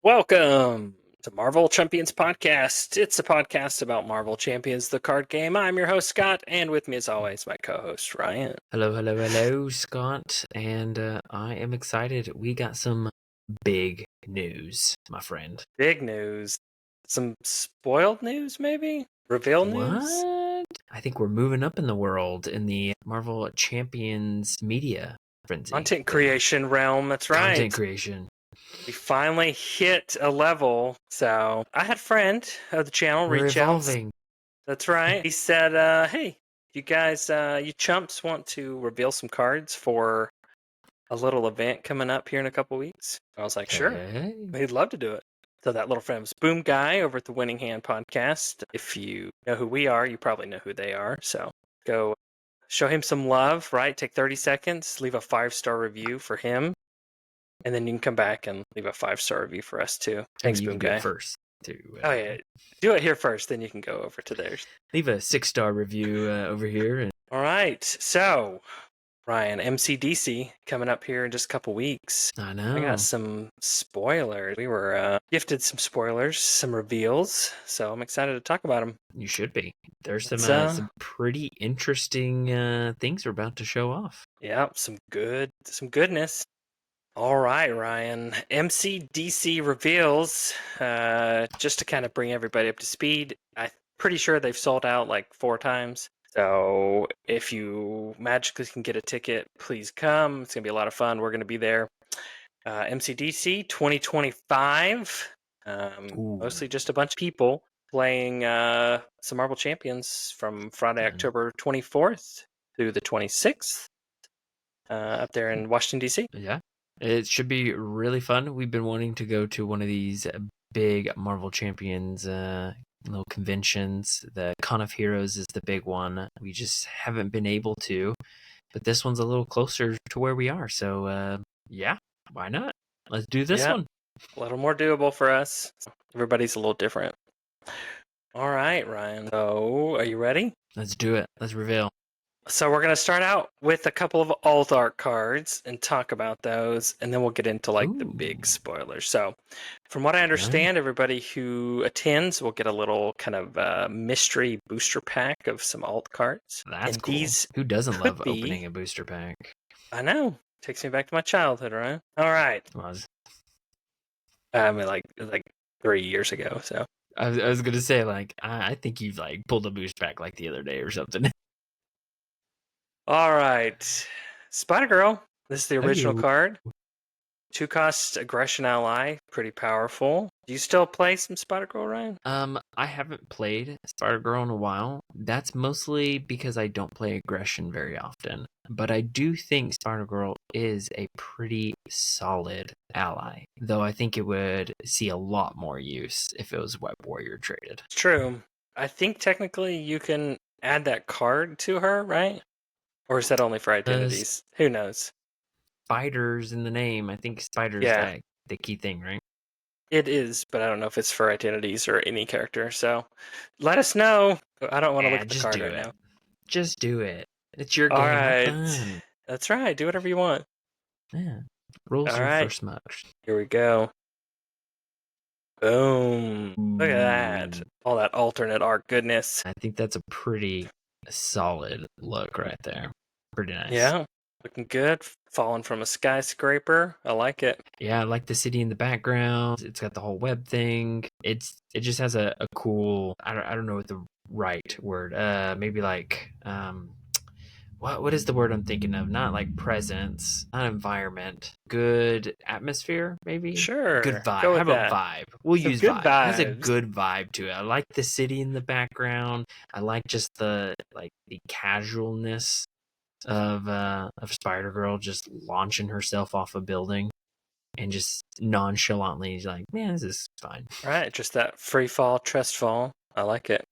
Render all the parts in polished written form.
Welcome to Marvel Champions Podcast. It's a podcast about Marvel Champions, the card game. I'm your host, Scott, and with me, as always, my co-host, Ryan. Hello, Scott, and I am excited. We got some big news, my friend. Big news. Some spoiled news, maybe? Reveal news? What? I think we're moving up in the world in the Marvel Champions media frenzy. Content creation realm, that's right. Content creation. We finally hit a level. So I had a friend of the channel We're reach out. evolving. That's right. He said, hey, you guys, you chumps want to reveal some cards for a little event coming up here in a couple weeks? I was like, sure. Hey. He'd love to do it. So that little friend was Boom Guy over at the Winning Hand podcast. If you know who we are, you probably know who they are. So go show him some love, right? Take 30 seconds, leave a 5-star review for him. And then you can come back and leave a 5-star review for us too. Thanks, And you Boom can do Guy. it first too. Oh yeah, do it here first, then you can go over to theirs. Leave a 6-star review over here. And All right, so Ryan, MCDC coming up here in just a couple weeks. I know. I got some spoilers. We were gifted some spoilers, some reveals, so I'm excited to talk about them. You should be. There's some pretty interesting things we're about to show off. Yeah, some goodness. All right, Ryan. MCDC reveals, just to kind of bring everybody up to speed, I'm pretty sure they've sold out like 4 times. So if you magically can get a ticket, please come. It's going to be a lot of fun. We're going to be there. MCDC 2025. Mostly just a bunch of people playing some Marvel Champions from Friday, October 24th through the 26th up there in Washington, D.C. Yeah. It should be really fun. We've been wanting to go to one of these big Marvel Champions little conventions. The Con of Heroes is the big one. We just haven't been able to, but this one's a little closer to where we are. So, yeah, why not? Let's do this one. A little more doable for us. Everybody's a little different. All right, Ryan. So, are you ready? Let's do it. Let's reveal. So we're going to start out with a couple of alt art cards and talk about those, and then we'll get into like the big spoilers. So from what I understand, everybody who attends will get a little kind of mystery booster pack of some alt cards. That's and cool. These Who doesn't love opening a booster pack? I know. Takes me back to my childhood, right? All right. I mean, like 3 years ago, so. I was going to say, like, I think you've like pulled a booster pack like the other day or something. All right, Spider-Girl. This is the original card. 2-cost aggression ally, pretty powerful. Do you still play some Spider-Girl, Ryan? I haven't played Spider-Girl in a while. That's mostly because I don't play aggression very often. But I do think Spider-Girl is a pretty solid ally, though I think it would see a lot more use if it was Web Warrior traded. It's true. I think technically you can add that card to her, right? Or is that only for identities? Who knows? Spiders in the name. I think spiders like the key thing, right? It is, but I don't know if it's for identities or any character. So let us know. I don't want to look at the card right now. Just do it. It's your game. All right. That's right. Do whatever you want. Yeah. Rules are for smokes. Here we go. Boom. Look at that. All that alternate art goodness. I think that's a pretty solid look right there. Pretty nice. Yeah. Looking good. Falling from a skyscraper. I like it. Yeah, I like the city in the background. It's got the whole web thing. It just has a cool, I don't know what the right word. Maybe like what is the word I'm thinking of? Not like presence, not environment. Good atmosphere, maybe? Sure. Good vibe. How about vibe? We'll use good vibe. Vibes. It has a good vibe to it. I like the city in the background. I like just the casualness of Spider-Girl just launching herself off a building and just nonchalantly like, man, this is fine. Right, just that free fall, trust fall. I like it.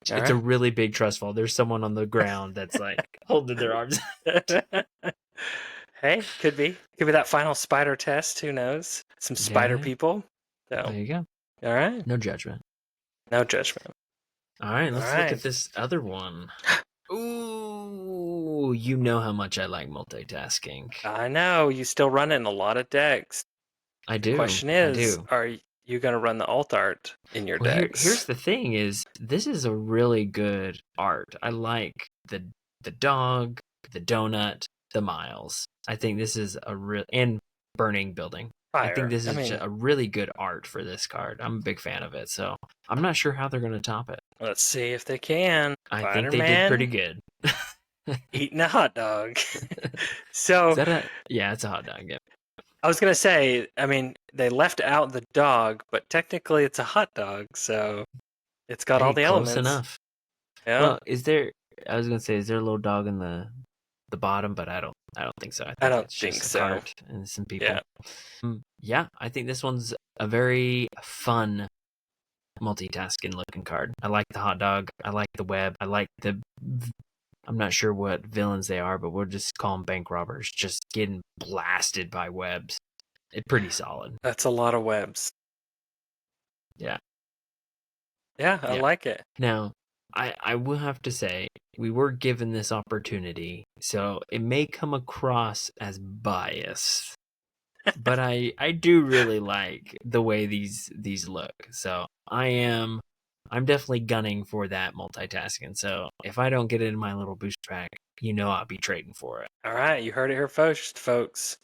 It's a really big trust fall. There's someone on the ground that's like holding their arms. Hey, could be that final spider test. Who knows? Some spider people. So, there you go. All right. No judgment. No judgment. All right, let's look at this other one. Ooh, you know how much I like multitasking. I know. You still run in a lot of decks. I The do. question I is, do. are you going to run the alt art in your Well, here's decks? the thing: is this is a really good art. I like the dog, the donut, the miles. I think this is a real and burning building. I think Fire. this I is mean, a really good art for this card. I'm a big fan of it, so I'm not sure how they're going to top it. let's see if they can. I think they did pretty Spider-Man good. eating a hot dog. Is So that a yeah? It's a hot dog. Yeah. I was gonna say, I mean, they left out the dog, but technically it's a hot dog, so it's got all Hey, the close elements. enough. Yeah, Well, is there? I was gonna say, is there a little dog in the bottom? But I don't think so. I I think don't it's think just a so. cart and some people. Yeah, Yeah, I think this one's a very fun multitasking looking card. I like the hot dog. I like the web. I like the. I'm not sure what villains they are, but we'll just call them bank robbers. Just getting blasted by webs. It's pretty solid. that's a lot of webs. Yeah, Yeah, I yeah. like it. Now, I will have to say we were given this opportunity, so it may come across as biased, but I do really like the way these look. So I'm definitely gunning for that multitasking. So if I don't get it in my little booster pack, I'll be trading for it. All right, you heard it here first, folks.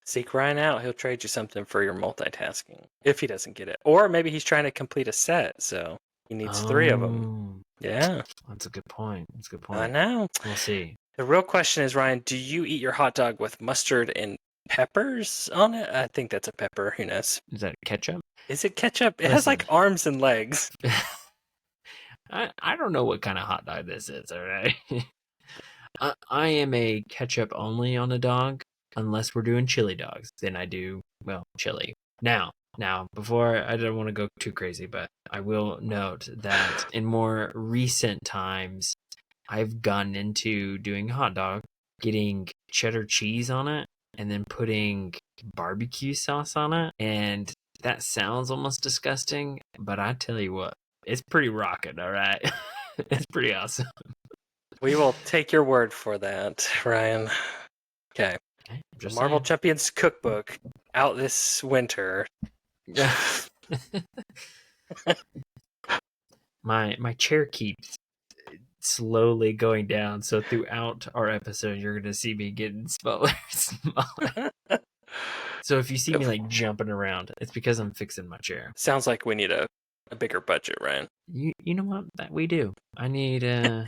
Seek Ryan out. He'll trade you something for your multitasking if he doesn't get it, or maybe he's trying to complete a set, so he needs three of them. Oh, Yeah, that's a good point. That's a good I point. know. We'll see. The real question is, Ryan, do you eat your hot dog with mustard and peppers on it? I think that's a pepper. Who knows? Is that ketchup? Is it ketchup? It has Listen. like arms and legs. I don't know what kind of hot dog this is, all right? I am a ketchup only on a dog, unless we're doing chili dogs. Then I do, well, chili. Now, before I don't want to go too crazy, but I will note that in more recent times, I've gotten into doing a hot dog, getting cheddar cheese on it, and then putting barbecue sauce on it. And that sounds almost disgusting, but I tell you what, it's pretty rocking, all right? It's pretty awesome. We will take your word for that, Ryan. Okay. Okay, The just Marvel saying. Champions cookbook out this winter. Yeah. my chair keeps slowly going down, so throughout our episode you're gonna see me getting smaller smaller. So if you see me like jumping around, it's because I'm fixing my chair. Sounds like we need a bigger budget, Ryan. You know what? That we do. I need an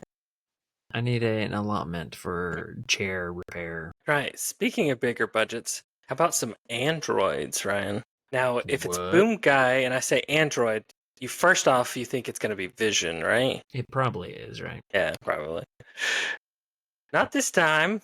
allotment for chair repair. Right. Speaking of bigger budgets, how about some androids, Ryan? Now, if it's What? Boom Guy and I say android, you first off you think it's going to be Vision, right? It probably is, right? Yeah, probably. Not this time.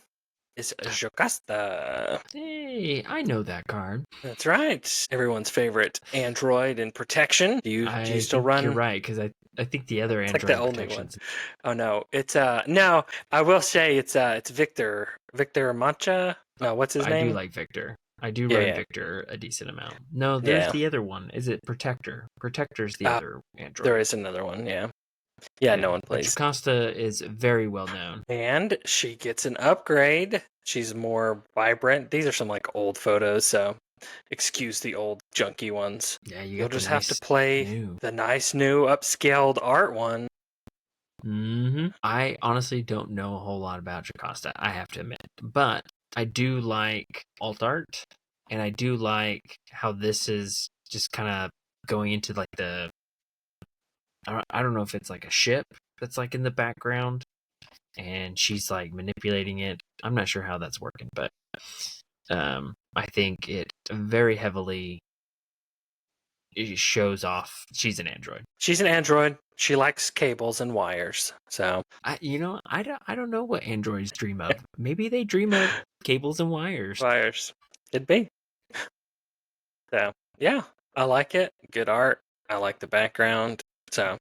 It's Jocasta. Hey, I know that card. That's right. Everyone's favorite android in protection. Do you still think run? you're right, because I think the other It's android like the only protections. one. Oh no, it's no. I will say it's Victor Mancha. No, what's his I name? do like Victor. I do Yeah, run yeah. Victor a decent amount. No, there's Yeah. the other one. Is it Protector? Protector's the other android. There is another one. Yeah. Yeah, no one But plays. Jocasta is very well known. And she gets an upgrade. She's more vibrant. These are some like old photos, so excuse the old junky ones. Yeah, You'll just have to play new. the nice new upscaled art one. I honestly don't know a whole lot about Jocasta, I have to admit. But I do like alt art, and I do like how this is just kind of going into like the. I don't know if it's like a ship that's like in the background, and she's like manipulating it. I'm not sure how that's working, but I think it very heavily shows off she's an android. She's an android. She likes cables and wires. So I don't know what androids dream of. Maybe they dream of cables and wires. wires. Could be. So yeah, I like it. Good art. I like the background. So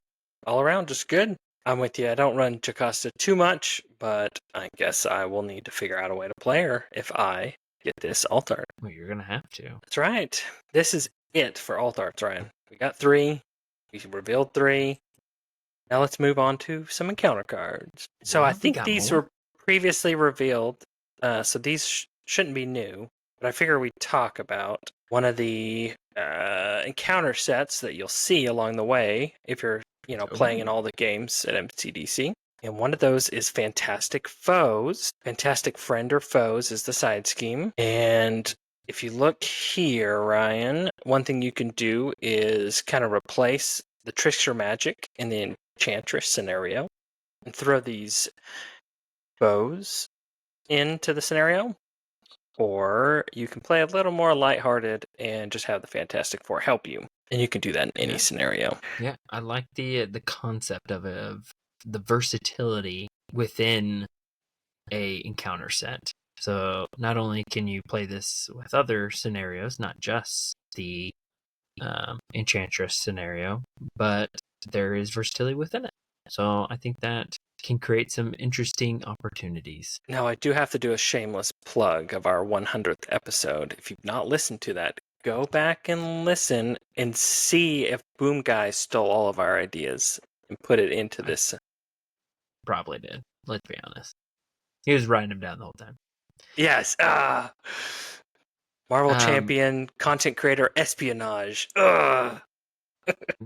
all around just good. I'm with you. I don't run Jocasta too much, but I guess I will need to figure out a way to play her if I get this alt art. Well, you're gonna have to. That's right. This is it for alt arts, Ryan. We got 3. We revealed 3. Now let's move on to some encounter cards. So I think these were previously revealed, so these shouldn't be new. But I figure we talk about one of the encounter sets that you'll see along the way if you're, playing in all the games at MCDC. And one of those is Fantastic Foes. Fantastic Friend or Foes is the side scheme. And if you look here, Ryan, one thing you can do is kind of replace the Trickster Magic in the Enchantress scenario and throw these foes into the scenario. Or you can play a little more lighthearted and just have the Fantastic Four help you. And you can do that in any scenario. Yeah, I like the concept of it, of the versatility within a encounter set. So not only can you play this with other scenarios, not just the Enchantress scenario, but there is versatility within it. So I think that can create some interesting opportunities. Now, I do have to do a shameless plug of our 100th episode. If you've not listened to that, go back and listen and see if Boom Guy stole all of our ideas and put it into this. Probably did. Let's be honest. He was writing them down the whole time. Yes. Marvel Champion, content creator, espionage. I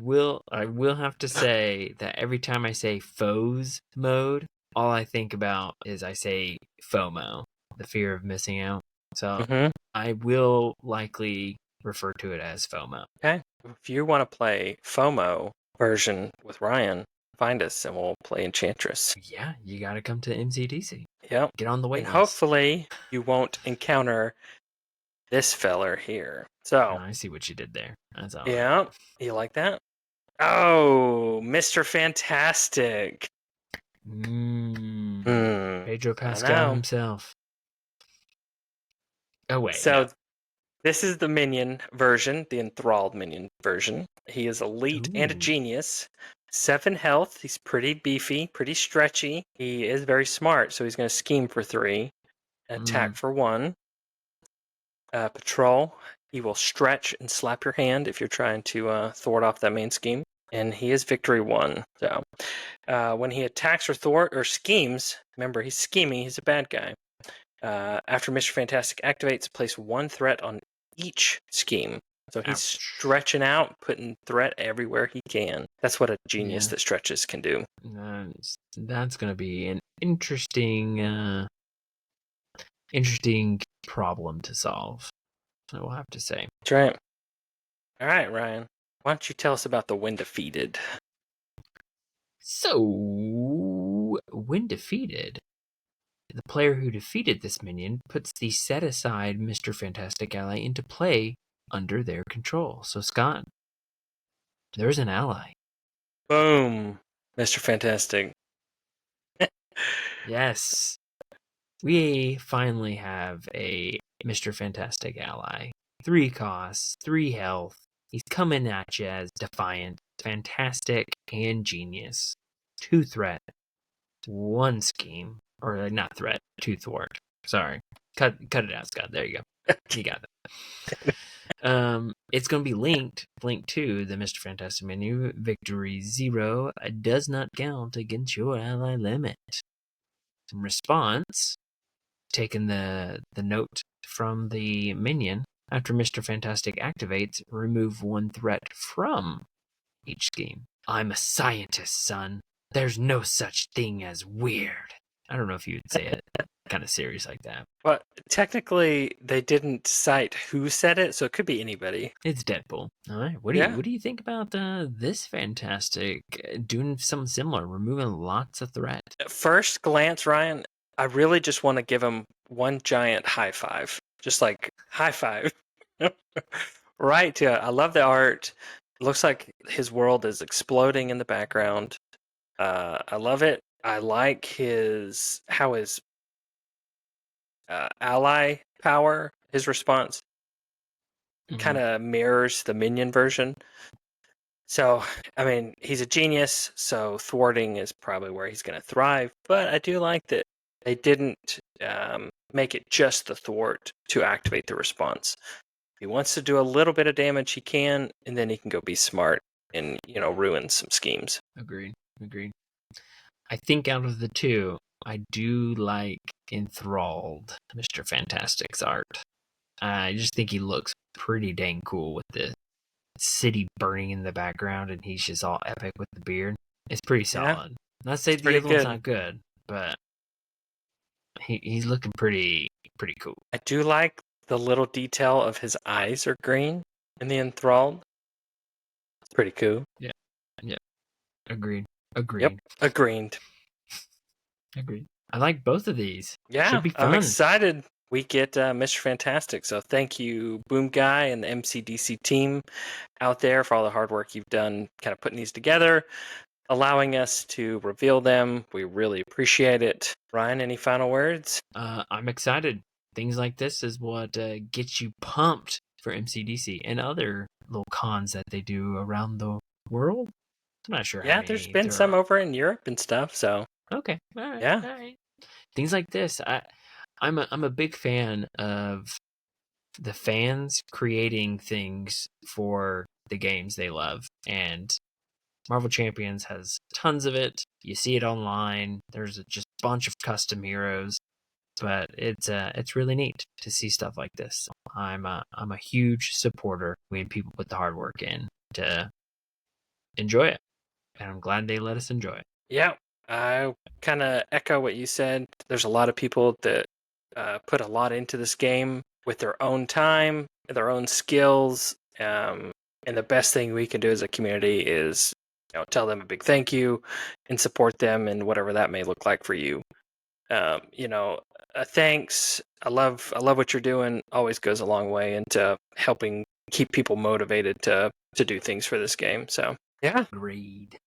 will have to say that every time I say foes mode, all I think about is I say FOMO, the fear of missing out. So I will likely refer to it as FOMO. Okay. If you want to play FOMO version with Ryan, find us and we'll play Enchantress. Yeah, you got to come to MCDC. Yep. Get on the wait and list. Hopefully you won't encounter this feller here. So I see what you did there. That's all. Yeah, right. You like that? Oh, Mr. Fantastic. Pedro Pascal himself. Oh wait. So this is the Minion version, the enthralled Minion version. He is elite and a genius. 7 health. He's pretty beefy, pretty stretchy. He is very smart, so he's going to scheme for 3, attack for 1. Patrol. He will stretch and slap your hand if you're trying to thwart off that main scheme. And he is victory 1. So when he attacks or thwart or schemes, remember he's scheming, he's a bad guy. After Mr. Fantastic activates, place 1 threat on each scheme. So he's stretching out, putting threat everywhere he can. That's what a genius that stretches can do. That's going to be an interesting problem to solve, I will have to say. That's right. All right, Ryan. Why don't you tell us about the When Defeated? So, when defeated, the player who defeated this minion puts the set-aside Mr. Fantastic ally into play under their control. So, Scott, there's an ally. Boom, Mr. Fantastic. Yes. We finally have a Mr. Fantastic ally. 3 costs, 3 health. He's coming at you as Defiant, Fantastic, and Genius. 2 threat, 1 scheme. Or not threat, 2 thwart. Sorry. Cut it out, Scott. There you go. You got that. It's going to be linked to the Mr. Fantastic menu. Victory 0 does not count against your ally limit. In response, taking the note from the minion, after Mr. Fantastic activates, remove 1 threat from each scheme. I'm a scientist, son. There's no such thing as weird. I don't know if you would say it kind of serious like that. But technically, they didn't cite who said it, so it could be anybody. It's Deadpool. All right. What do you think about this Fantastic doing something similar, removing lots of threat? At first glance, Ryan, I really just want to give him one giant high five. Just like, high five. Right to it. I love the art. It looks like his world is exploding in the background. I love it. I like how his ally power, his response, kind of mirrors the Minion version. So, I mean, he's a genius, so thwarting is probably where he's going to thrive. But I do like that they didn't make it just the thwart to activate the response. If he wants to do a little bit of damage, he can, and then he can go be smart and, ruin some schemes. Agreed. I think out of the 2, I do like Enthralled Mr. Fantastic's art. I just think he looks pretty dang cool with the city burning in the background, and he's just all epic with the beard. It's pretty Yeah, solid. Not to say it's the pretty other one's good. not good, but he's looking pretty cool. I do like the little detail of his eyes are green in the enthralled. It's pretty cool. Yeah, yeah, agreed, Yep, agreed, agreed. agreed. I like both of these. Yeah, Should be I'm fun. excited. We get Mr. Fantastic. So thank you, Boom Guy and the MCDC team out there for all the hard work you've done kind of putting these together, allowing us to reveal them. We really appreciate it. Ryan, any final words? I'm excited. Things like this is what gets you pumped for MCDC and other little cons that they do around the world. I'm not sure how Yeah, there's many been there some are. over in Europe and stuff. So Okay, all right, yeah, all right. Things like this. I'm a big fan of the fans creating things for the games they love, and Marvel Champions has tons of it. You see it online. There's just a bunch of custom heroes, but it's really neat to see stuff like this. I'm a huge supporter when people put the hard work in to enjoy it, and I'm glad they let us enjoy it. yeah. I kind of echo what you said. There's a lot of people that put a lot into this game with their own time, their own skills. And the best thing we can do as a community is, tell them a big thank you and support them in whatever that may look like for you. Thanks. I love what you're doing. Always goes a long way into helping keep people motivated to do things for this game. So yeah. Agreed.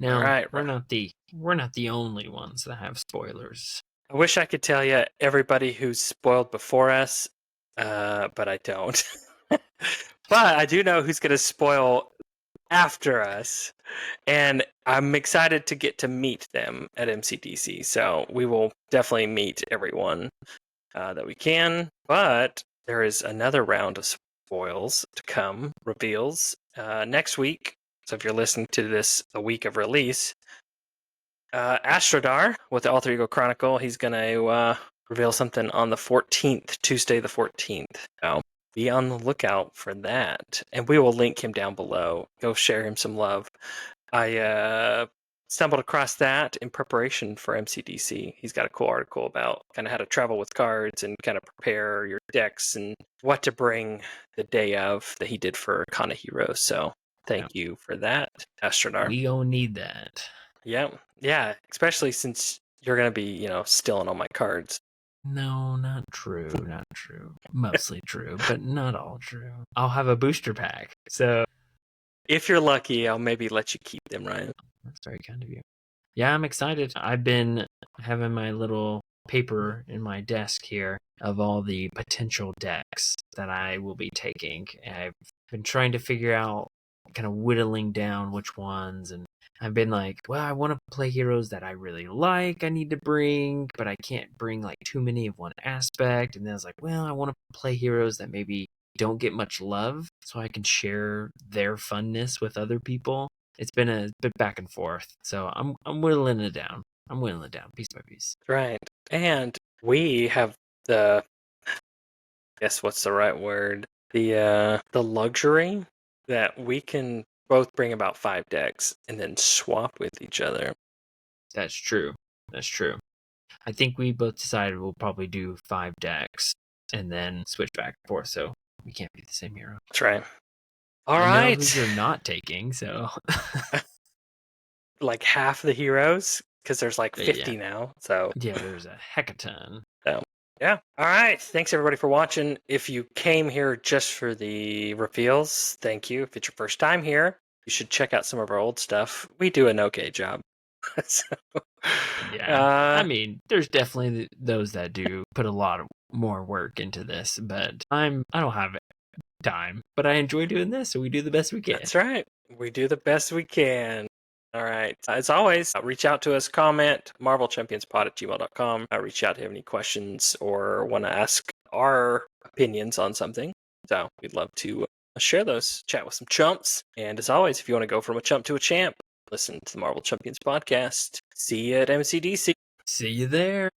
All Now right. we're not the only ones that have spoilers. I wish I could tell you everybody who's spoiled before us, but I don't. But I do know who's going to spoil after us, and I'm excited to get to meet them at MCDC. So we will definitely meet everyone that we can. But there is another round of spoils to come, reveals next week. So if you're listening to this the week of release, Astrodar with the Alter Ego Chronicle, he's going to reveal something on the 14th, Tuesday the 14th. So be on the lookout for that. And we will link him down below. Go share him some love. I stumbled across that in preparation for MCDC. He's got a cool article about kind of how to travel with cards and kind of prepare your decks and what to bring the day of that he did for Kana Heroes. So thank you for that, Astrodar. We gonna need that. Yeah, especially since you're gonna be, stealing all my cards. No, not true, not true. Mostly true, but not all true. I'll have a booster pack, so If you're lucky, I'll maybe let you keep them, Ryan. that's very kind of you. Yeah, I'm excited. I've been having my little paper in my desk here of all the potential decks that I will be taking. I've been trying to figure out, kind of whittling down which ones, and I've been like, well, I want to play heroes that I really like, I need to bring, but I can't bring like too many of one aspect. And then I was like, well, I want to play heroes that maybe don't get much love so I can share their funness with other people. It's been a bit back and forth, so I'm whittling it down. I'm whittling it down piece by piece. Right. And we have the, guess what's the right word? The luxury that we can both bring about 5 decks and then swap with each other. That's true. That's true. I think we both decided we'll probably do 5 decks and then switch back and forth, so we can't be the same hero. That's right. All I right. know who you're not taking, so like half the heroes, because there's like 50 now. So yeah, there's a heck of a ton. So yeah. All right. Thanks everybody for watching. If you came here just for the reveals, thank you. If it's your first time here, you should check out some of our old stuff. We do an okay job. So, yeah, I mean, there's definitely those that do put a lot of more work into this, but I don't have time, but I enjoy doing this, so we do the best we can. That's right. We do the best we can. All right. As always, reach out to us, comment, marvelchampionspod@gmail.com. Reach out if you have any questions or want to ask our opinions on something. So we'd love to share those, chat with some chumps. And as always, if you want to go from a chump to a champ, listen to the Marvel Champions podcast. See you at MCDC. See you there.